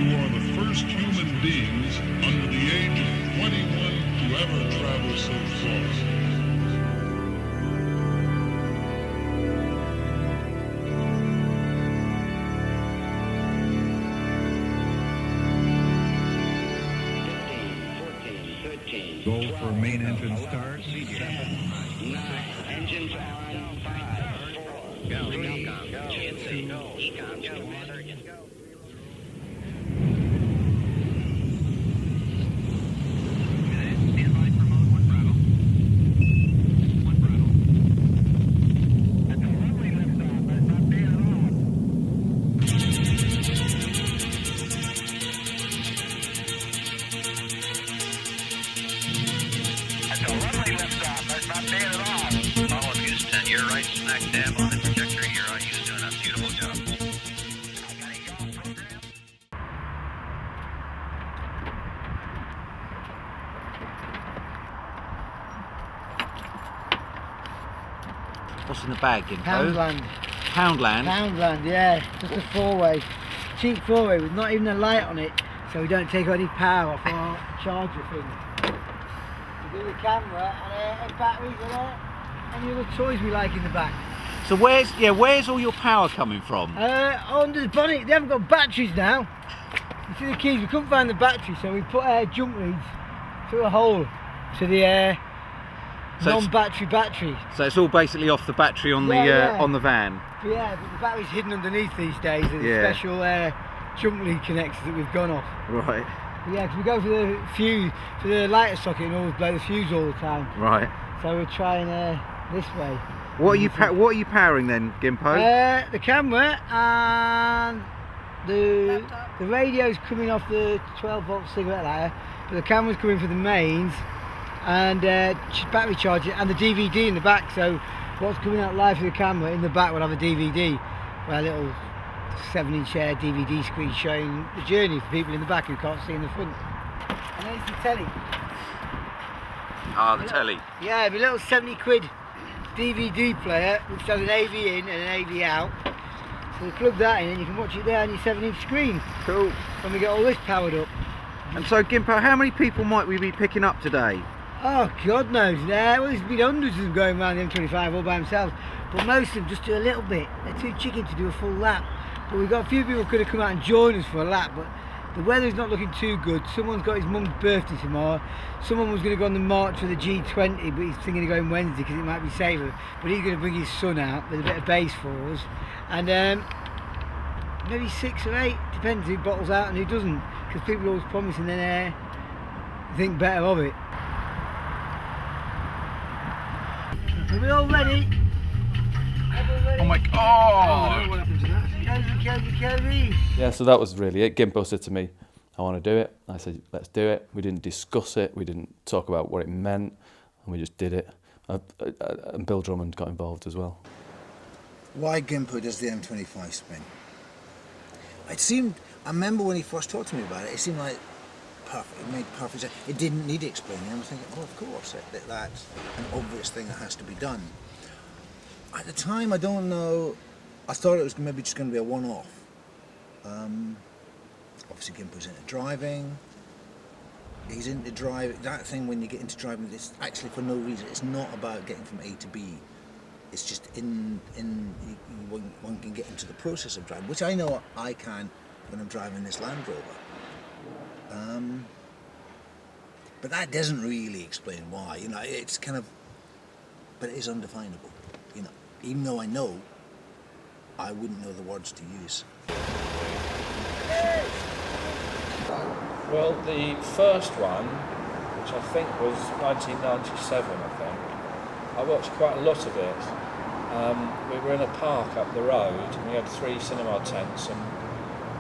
You are the first human beings under the age of 21 to ever travel so far. Go for main engine start. 9, engines on, 5, 4, go, GNC, go, econ, go, surgeon, go. What's in the bag, Gimpo? Poundland. Poundland? Poundland, yeah. Just a four-way. Cheap four-way with not even a light on it, so we don't take any power off our charger thing. We do the camera and batteries and any other toys we like in the back. So where's all your power coming from? Under the bonnet. They haven't got batteries now. You see the keys, we couldn't find the battery, so we put jump leads through a hole to the non-battery battery. So it's all basically off the battery on on the van. Yeah, but the battery's hidden underneath these days. There's special jump lead connectors that we've gone off. Right. Yeah, because we go for the fuse, for the lighter socket, and always blow the fuse all the time. Right. So we're trying this way. What are you powering then, Gimpo? The camera and the radio's coming off the 12-volt cigarette lighter, but the camera's coming for the mains and battery charger and the DVD in the back. So what's coming out live for the camera in the back will have a DVD, well, a little 7-inch DVD screen showing the journey for people in the back who can't see in the front. And there's the telly. Ah, the telly. Yeah, the little 70 quid DVD player which has an AV in and an AV out. So you plug that in and you can watch it there on your 7-inch screen. Cool. When we get all this powered up. And so, Gimpo, how many people might we be picking up today? Oh, God knows. Well, there's been hundreds of them going around the M25 all by themselves, but most of them just do a little bit. They're too chicken to do a full lap. But we've got a few people who could have come out and joined us for a lap, but the weather's not looking too good. Someone's got his mum's birthday tomorrow. Someone was going to go on the march for the G20, but he's thinking of going Wednesday because it might be safer. But he's going to bring his son out with a bit of base for us. And maybe 6 or 8, depends who bottles out and who doesn't, because people always promise and then think better of it. Are we all ready? Oh my God! Oh, what happened to that? Kelby. Yeah, so that was really it. Gimpo said to me, I want to do it. I said, let's do it. We didn't discuss it. We didn't talk about what it meant. And we just did it. And Bill Drummond got involved as well. Why Gimpo does the M25 spin? I remember when he first talked to me about it, it seemed like perfect. It made perfect sense. It didn't need explaining. I was thinking, oh, of course, that's an obvious thing that has to be done. At the time, I don't know, I thought it was maybe just going to be a one-off. Obviously, Gimpo's into driving. He's into driving. That thing when you get into driving, it's actually for no reason. It's not about getting from A to B. It's just one can get into the process of driving, which I know I can when I'm driving this Land Rover. But that doesn't really explain why. You know, it's kind of, but it is undefinable. You know, even though I know, I wouldn't know the words to use. Well, the first one, which I think was 1997, I think, I watched quite a lot of it. We were in a park up the road and we had 3 cinema tents, and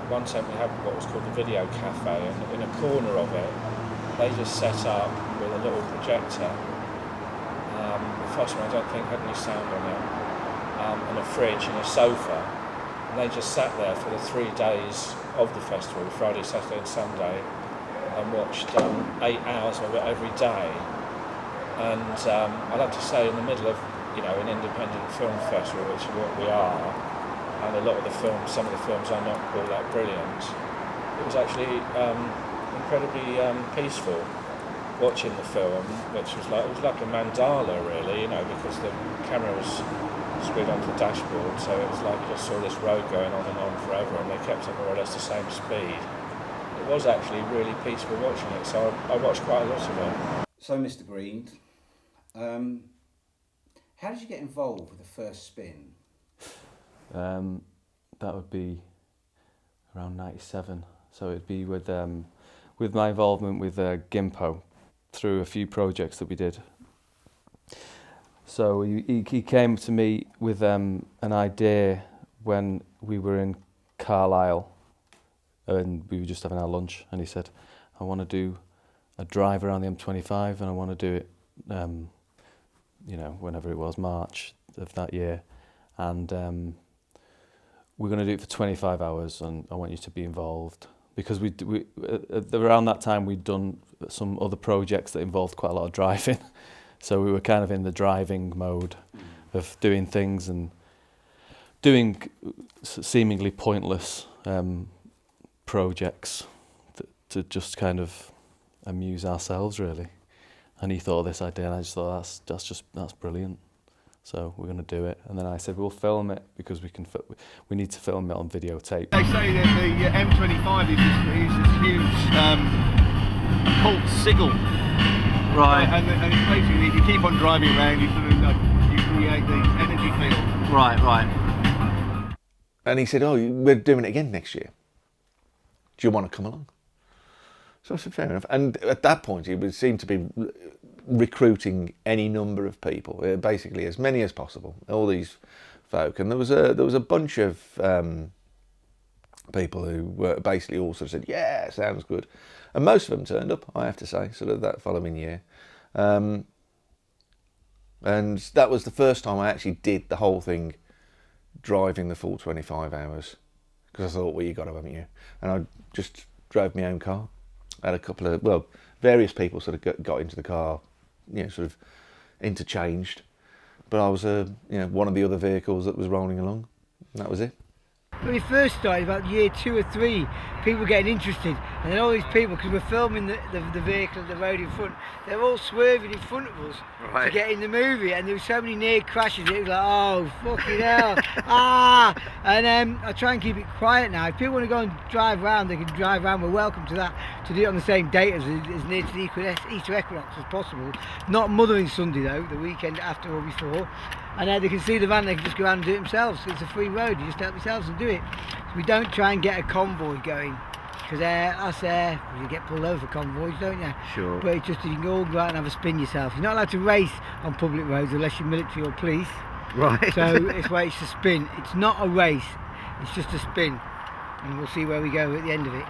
one tent we had what was called the video cafe, and in a corner of it they just set up with a little projector. The first one I don't think had any sound on it, and a fridge and a sofa, and they just sat there for the 3 days of the festival, Friday, Saturday and Sunday, and watched 8 hours of it every day. And I'd have to say, in the middle of, you know, an independent film festival, which is what we are, and a lot of the films, some of the films are not all that brilliant, it was actually incredibly peaceful watching the film, which was like, it was like a mandala really, you know, because the camera was screwed onto the dashboard, so it was like you just saw this road going on and on forever, and they kept at more or less the same speed. It was actually really peaceful watching it, so I watched quite a lot of it. So, Mr. Green, how did you get involved with the first spin? That would be around 97. So it'd be with my involvement with Gimpo through a few projects that we did. So he came to me with an idea when we were in Carlisle and we were just having our lunch, and he said, I want to do a drive around the M25 and I want to do it, you know, whenever it was, March of that year. And we're going to do it for 25 hours and I want you to be involved. Because we around that time we'd done some other projects that involved quite a lot of driving. So we were kind of in the driving mode of doing things and doing seemingly pointless projects to just kind of amuse ourselves really. And he thought of this idea and I just thought that's brilliant. So we're going to do it. And then I said, we'll film it because we need to film it on videotape. They say that the M25 is this huge cult sigil. Right. And it's basically, if you keep on driving around, you sort of you create the energy field. Right. And he said, oh, we're doing it again next year. Do you want to come along? So I said, fair enough. And at that point, he seemed to be recruiting any number of people, basically as many as possible, all these folk. And there was a bunch of people who were basically all sort of said, yeah, sounds good. And most of them turned up, I have to say, sort of that following year. And that was the first time I actually did the whole thing, driving the full 25 hours. Because I thought, well, you got to, haven't you? And I just drove my own car. I had a couple of, well, various people sort of got into the car, you know, sort of interchanged. But I was, one of the other vehicles that was rolling along. And that was it. When we first started, about year 2 or 3, people were getting interested, and then all these people, because we're filming the vehicle at the road in front, they're all swerving in front of us to get in the movie, and there were so many near crashes, it was like, oh, fucking hell, And I try and keep it quiet now. If people want to go and drive around, they can drive around, we're welcome to that, to do it on the same date as near to the Easter equinox as possible. Not Mothering Sunday though, the weekend after or before. And they can see the van, they can just go around and do it themselves. It's a free road, you just help yourselves and do it. So we don't try and get a convoy going, because you get pulled over for convoys, don't you? Sure. But it's just you can all go out and have a spin yourself. You're not allowed to race on public roads unless you're military or police. Right. So it's where it's a spin. It's not a race, it's just a spin. And we'll see where we go at the end of it.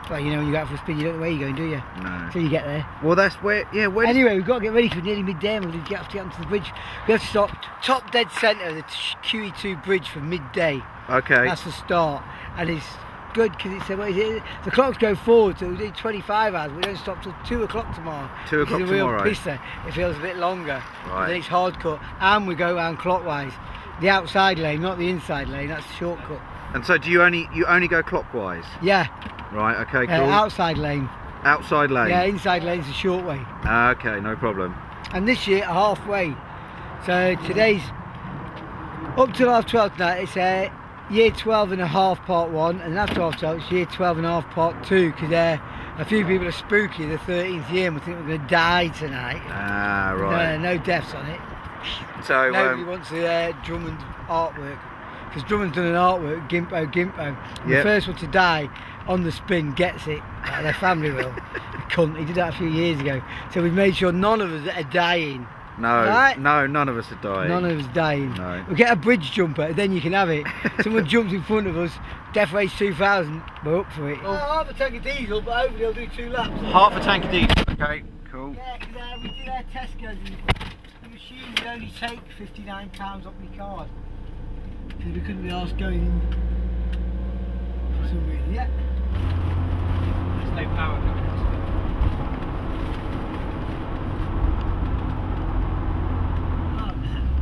Well, you know, when you go out for a spin, you don't know where you're going, do you? No. So you get there. Well, that's where, yeah, where... Anyway, we've got to get ready for nearly midday and we'll have to get onto the bridge. We have to stop top dead centre of the QE2 bridge for midday. Okay. That's the start. And it's good because it's, what is it? The clocks go forward, so we do 25 hours. We don't stop till 2 o'clock tomorrow. 2 o'clock it's a real tomorrow. pisser. It feels a bit longer. Right. Then it's hard cut. And we go round clockwise. The outside lane, not the inside lane, that's the shortcut. And so do you only go clockwise? Yeah. Right, okay, cool. Outside lane. Outside lane? Yeah, inside lane's the short way. Okay, no problem. And this year, halfway. So today's up till half 12 tonight, it's year 12 and a half part 1, and after half 12 it's year 12 and a half part 2, because a few people are spooky the 13th year and we think we're going to die tonight. Ah, right. No deaths on it. So nobody wants the Drummond artwork, because Drummond's done an artwork, Gimpo. And the first one to die on the spin gets it. Their family will. Cunt, he did that a few years ago. So we've made sure none of us are dying. No, right? no, none of us are dying. None of us dying. No. We'll get a bridge jumper, then you can have it. Someone jumps in front of us, Death Race 2000, we're up for it. Half a tank of diesel, but hopefully he'll do 2 laps. Half a tank of diesel, okay, cool. Yeah, because we did our Tesco's and the machine would only take £59 off my card. Because we couldn't be asked going in for some reason. Yeah. There's no power coming.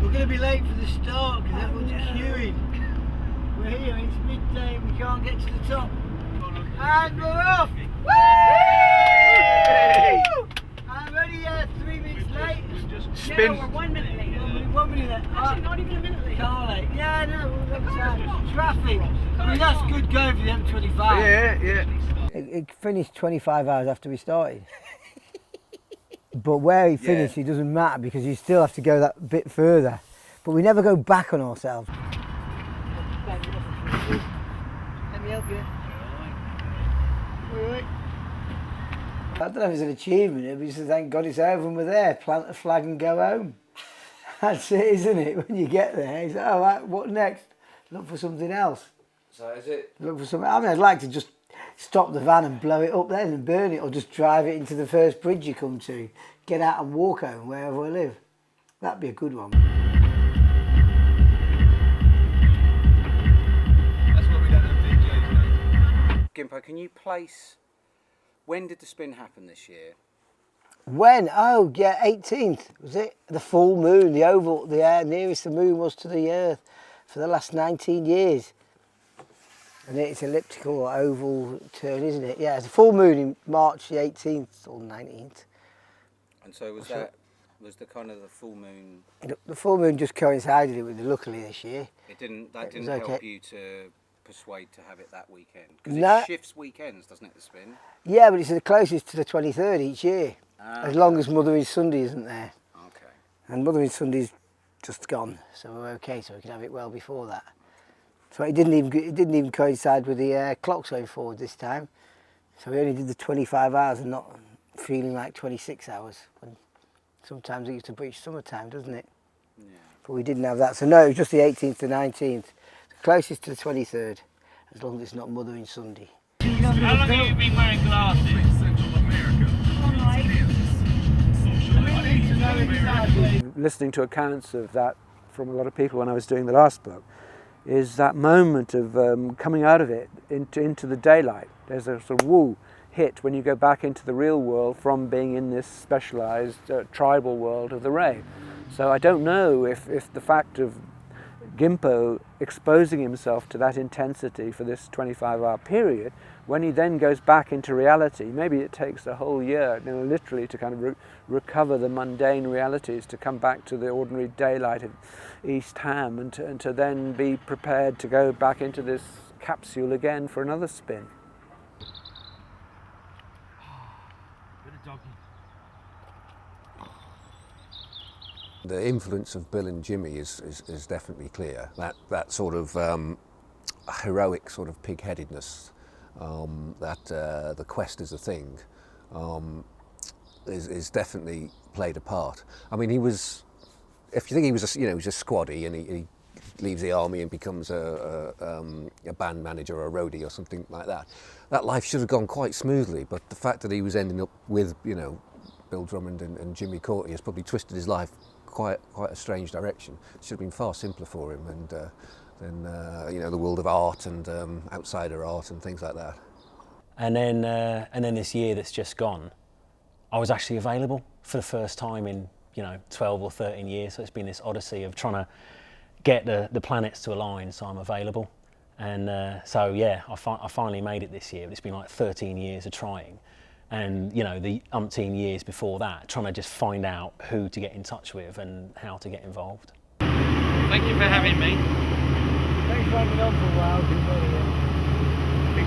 We're going to be late for the start because everyone's queuing. We're here, it's midday and we can't get to the top. And we're off! Woo! I'm only 3 minutes late. Spin. No, we're 1 minute late. 1 minute late. Actually, not even a minute late. Car late. Yeah, no, we're on time. Traffic. I mean, that's good going for the M25. Yeah. It finished 25 hours after we started. But where he finished, it doesn't matter because you still have to go that bit further. But we never go back on ourselves. Let me help you. I don't know if it's an achievement, but just thank God it's over and we're there. Plant a flag and go home. That's it, isn't it? When you get there, it's like, oh, right, what next? Look for something else. So is it? Look for something. I mean, I'd like to just stop the van and blow it up then and burn it, or just drive it into the first bridge you come to. Get out and walk home wherever I live. That'd be a good one. That's what we don't have DJs now. Gimpo, can you place... When did the spin happen this year? When? Oh, yeah, 18th, was it? The full moon, the oval, the nearest the moon was to the Earth for the last 19 years. And it's elliptical or oval turn, isn't it? Yeah, it's a full moon in March the 18th or 19th. And so was the kind of the full moon... The full moon just coincided with it, luckily, this year. That didn't help you to persuade to have it that weekend? Because No. it shifts weekends, doesn't it, the spin? Yeah, but it's the closest to the 23rd each year, as long as Mothering Sunday isn't there. Okay. And Mothering Sunday's just gone, so we're okay, so we can have it well before that. So it didn't even coincide with the clocks going forward this time. So we only did the 25 hours and not feeling like 26 hours. When sometimes it used to breach summertime, doesn't it? Yeah. But we didn't have that, so no, it was just the 18th to 19th. Closest to the 23rd, as long as it's not Mothering Sunday. How long have you been wearing glasses? Listening to accounts of that from a lot of people when I was doing the last book, is that moment of coming out of it into the daylight. There's a sort of woo hit when you go back into the real world from being in this specialised tribal world of the rave. So I don't know if the fact of Gimpo exposing himself to that intensity for this 25-hour period, when he then goes back into reality, maybe it takes a whole year, literally, to kind of recover the mundane realities, to come back to the ordinary daylight of East Ham, and to then be prepared to go back into this capsule again for another spin. The influence of Bill and Jimmy is definitely clear. That sort of heroic sort of pig-headedness, that the quest is a thing, is definitely played a part. I mean, he was, if you think he was he was a squaddy and he leaves the army and becomes a band manager or a roadie or something like that, that life should have gone quite smoothly. But the fact that he was ending up with Bill Drummond and Jimmy Courtney has probably twisted his life quite a strange direction. It should have been far simpler for him, and then the world of art and outsider art and things like that. And then this year that's just gone, I was actually available for the first time in 12 or 13 years. So it's been this odyssey of trying to get the planets to align so I'm available. And so yeah, I finally made it this year. It's been like 13 years of trying. And the umpteen years before that, trying to just find out who to get in touch with and how to get involved. Thank you for having me. Thanks for having me on for a while. It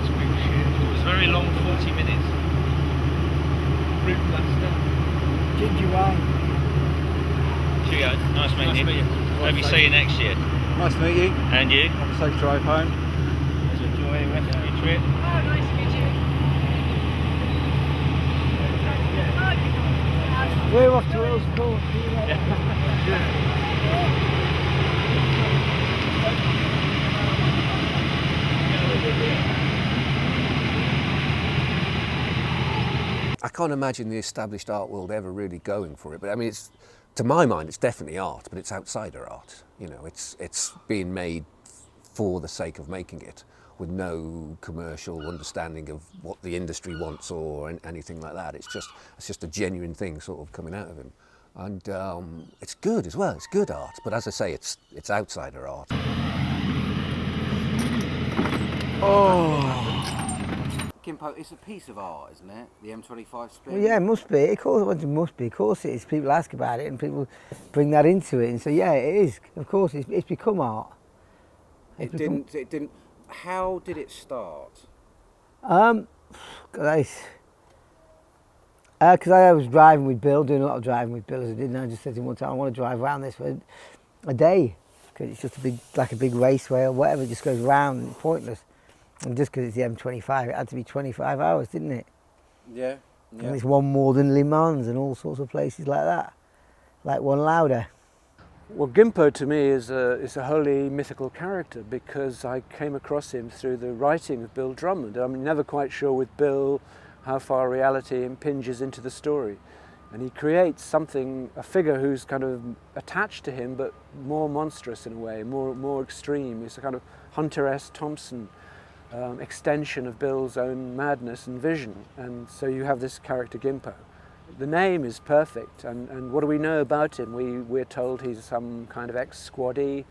was very long, 40 minutes. Root blaster. Ginger wine. Cheerio. Nice meeting you. Hope you see you next year. Nice to meet you. And you. Have a safe drive home. Enjoy the rest of your trip. Oh, nice to meet you. We're off to Earl's Court. I can't imagine the established art world ever really going for it, but I mean, to my mind, it's definitely art, but it's outsider art. It's being made for the sake of making it, with no commercial understanding of what the industry wants or anything like that. It's just a genuine thing sort of coming out of him. And it's good as well, it's good art, but as I say, it's outsider art. Gimpo, it's a piece of art, isn't it? The M25 spin. Well, yeah, it must be. Of course, it must be. Of course, it is. People ask about it, and people bring that into it, and so yeah, it is. Of course, it's become art. It didn't. How did it start? Because I was driving with Bill, doing a lot of driving with Bill as I did, and I just said to him one time, I want to drive around this for a day, because it's just like a big raceway or whatever, it just goes round and it's pointless. And just because it's the M25, it had to be 25 hours, didn't it? Yeah. And it's one more than Le Mans and all sorts of places like that, like one louder. Well, Gimpo to me is a wholly mythical character, because I came across him through the writing of Bill Drummond. I'm never quite sure with Bill how far reality impinges into the story. And he creates something, a figure who's kind of attached to him, but more monstrous in a way, more extreme. He's a kind of Hunter S. Thompson extension of Bill's own madness and vision. And so you have this character Gimpo. The name is perfect, and what do we know about him? We're told he's some kind of ex-squaddie,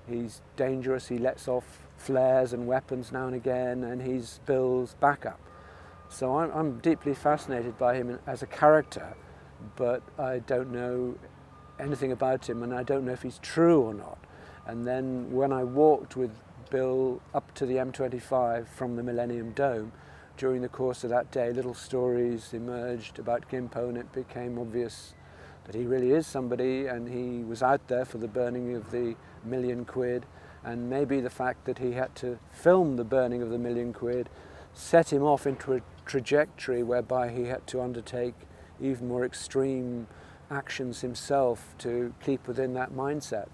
he's dangerous, he lets off flares and weapons now and again, and he's Bill's backup. So I'm deeply fascinated by him as a character, but I don't know anything about him, and I don't know if he's true or not. And then when I walked with Bill up to the M25 from the Millennium Dome, during the course of that day, little stories emerged about Gimpo, and it became obvious that he really is somebody, and he was out there for the burning of the £1,000,000 and maybe the fact that he had to film the burning of the £1,000,000 set him off into a trajectory whereby he had to undertake even more extreme actions himself to keep within that mindset.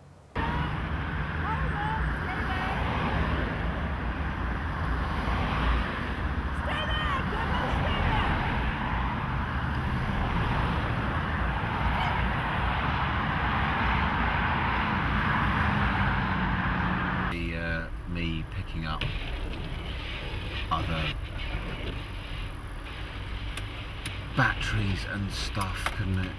Me picking up other batteries and stuff, couldn't it?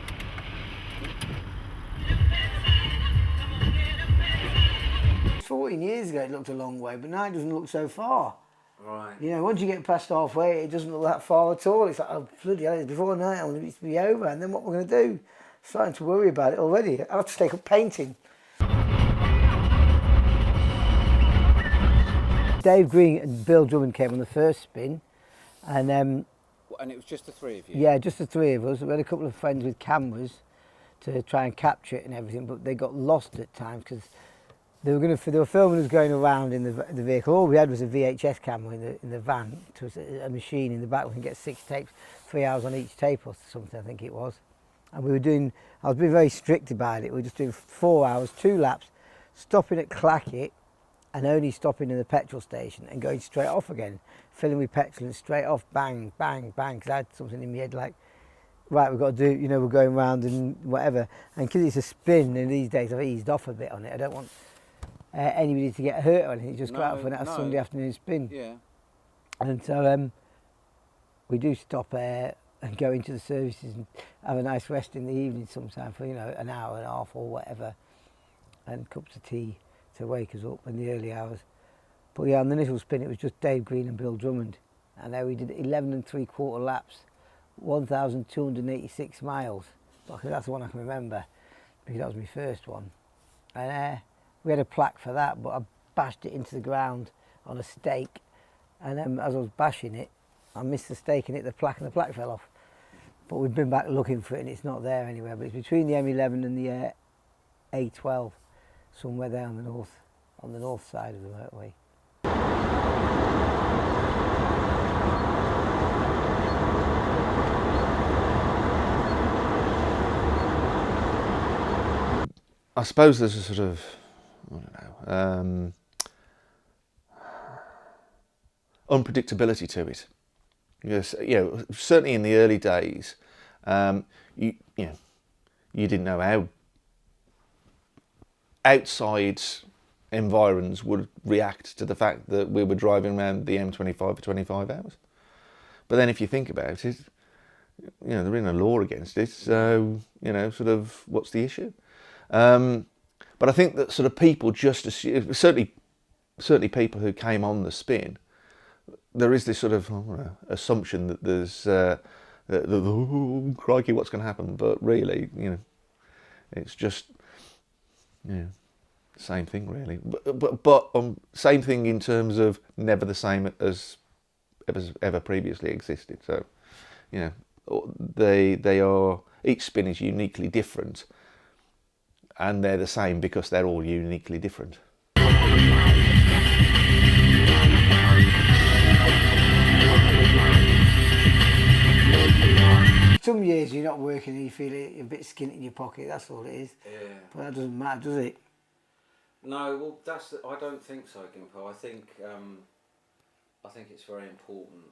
"14 years ago it looked a long way, but now it doesn't look so far." Right. You know, once you get past halfway, it doesn't look that far at all. It's like, oh, bloody hell, it's before night, it needs to be over, and then what we're going to do? Starting to worry about it already. I'll have to take up painting. Dave Green and Bill Drummond came on the first spin, and And it was just the three of you? yeah, just the three of us. We had a couple of friends with cameras to try and capture it and everything, but they got lost at times because they were filming us going around in the vehicle. All we had was a VHS camera in the van, to a machine in the back. We can get 6 tapes, 3 hours on each tape or something, I think it was. And I was being very strict about it. We were just doing 4 hours, 2 laps, stopping at Clackett, and only stopping in the petrol station and going straight off again, filling with petrol and straight off, bang, bang, bang, because I had something in my head like, right, we've got to do, you know, we're going round and whatever. And because it's a spin, and these days I've eased off a bit on it, I don't want anybody to get hurt or anything, just go out for a Sunday afternoon spin. Yeah. And so we do stop and go into the services and have a nice rest in the evening sometime for, you know, an hour and a half or whatever, and cups of tea to wake us up in the early hours. But yeah, on the initial spin it was just Dave Green and Bill Drummond, and there we did 11 3/4 laps, 1,286 miles, because that's the one I can remember, because that was my first one. And we had a plaque for that, but I bashed it into the ground on a stake, and as I was bashing it, I missed the stake and hit the plaque, and the plaque fell off. But we've been back looking for it and it's not there anywhere, but it's between the M11 and the A12. Somewhere there on the north side of the motorway. I suppose there's a sort of, I don't know, unpredictability to it. Because, you know, certainly in the early days, you didn't know how outside environs would react to the fact that we were driving around the M25 for 25 hours. But then if you think about it, you know, there isn't a law against it, so, you know, sort of, what's the issue? But I think that sort of people just assume, certainly people who came on the spin, there is this sort of assumption that there's oh, crikey, what's going to happen? But really, it's just same thing really. But same thing in terms of never the same as ever previously existed. So they are, each spin is uniquely different, and they're the same because they're all uniquely different. Some years you're not working and you feel a bit skint in your pocket, that's all it is. Yeah. But that doesn't matter, does it? No, well, I don't think so, Gimpo. I think it's very important.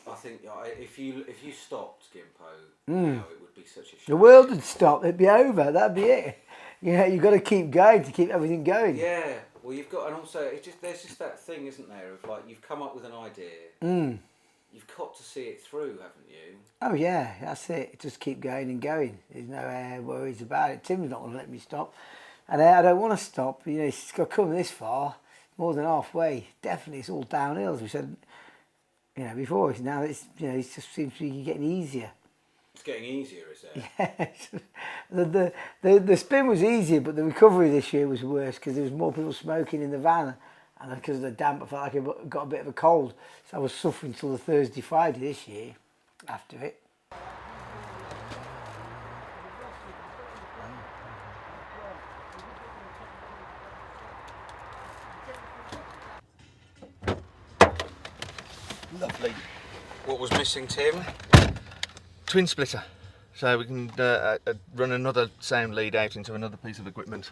I think if you stopped, Gimpo, it would be such a shame. The world would stop, it'd be over, that'd be it. You've got to keep going to keep everything going. Yeah, well, you've got, and also there's just that thing, isn't there, of like you've come up with an idea. You've got to see it through, haven't you? Oh yeah, that's it. Just keep going and going. There's no worries about it. Tim's not going to let me stop, and I don't want to stop. It's got to come this far, more than halfway. Definitely, it's all downhill, as we said. Before. Now it just seems to be getting easier. It's getting easier, is it? Yeah. The spin was easier, but the recovery this year was worse because there was more people smoking in the van. And because of the damp, I felt like I got a bit of a cold. So I was suffering till the Thursday, Friday this year after it. Lovely. What was missing, Tim? Twin splitter. So we can run another sound lead out into another piece of equipment.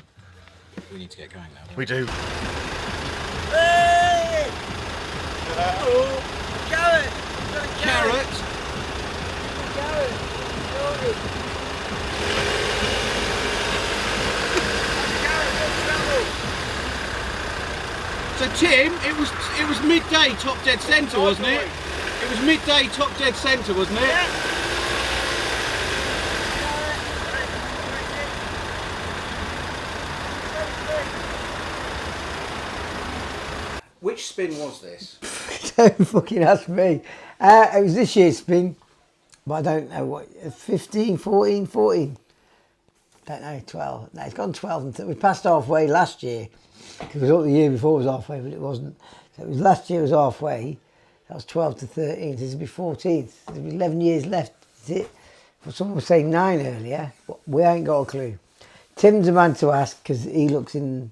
We need to get going now. We do. Hey! Oh, carrot! Carrot! So Tim, it was midday top dead centre, wasn't it? It was midday top dead centre, wasn't it? Yeah. Which spin was this? Don't fucking ask me. It was this year's spin, but I don't know what, 15, 14, 14. Don't know, 12. No, it's gone 12. We passed halfway last year, because we thought the year before was halfway, but it wasn't. So it was last year was halfway. That was 12 to 13. This will be 14th. There'll be 11 years left. Is it? Well, someone was saying 9 earlier, but we ain't got a clue. Tim's the man to ask, because he looks in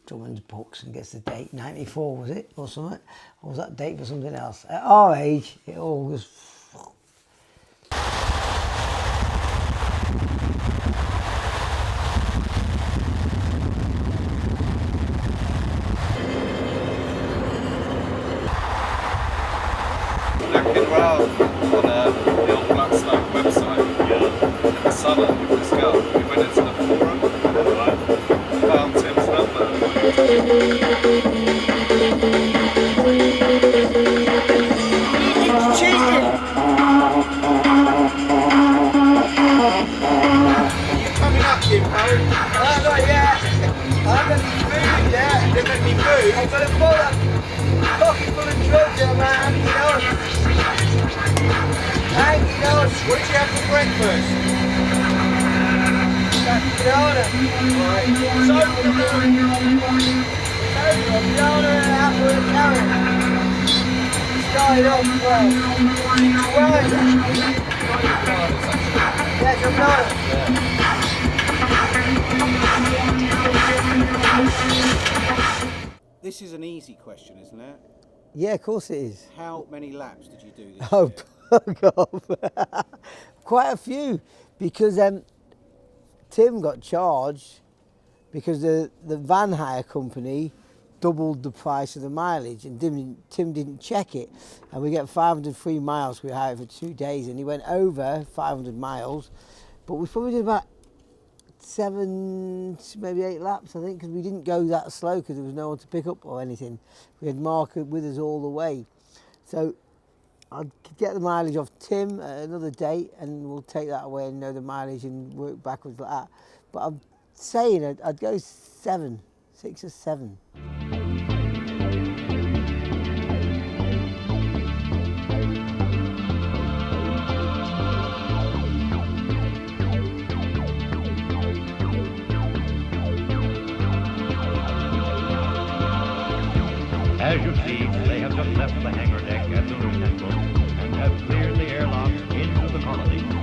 Drummond's books and gets the date. 94 was it, or something? Or was that date for something else? At our age, it all was. On the old Black Smoke website, in the summer with this girl, we went into the forum, found Tim's number. It's cheating! You coming up, Gimpo? Not yet. I've got any food yet. Didn't let me food. I've got a pocket full of drugs in my hand, What did you have for breakfast? banana. Banana and apple and carrot. Started off well. Yeah, some banana. This is an easy question, isn't it? Yeah, of course it is. How many laps did you do this Oh, year? fuck off. Quite a few, because Tim got charged because the van hire company doubled the price of the mileage, and Tim didn't check it, and we get 503 miles. We hired for 2 days, and he went over 500 miles, but we probably did about 7, maybe 8 laps, I think, because we didn't go that slow because there was no one to pick up or anything. We had Mark with us all the way, so I'd get the mileage off Tim at another date, and we'll take that away and know the mileage and work backwards like that. But I'm saying I'd go 7, 6 or 7. As you see, they have just left the hangar deck at the Temple and have cleared the airlock into the colony.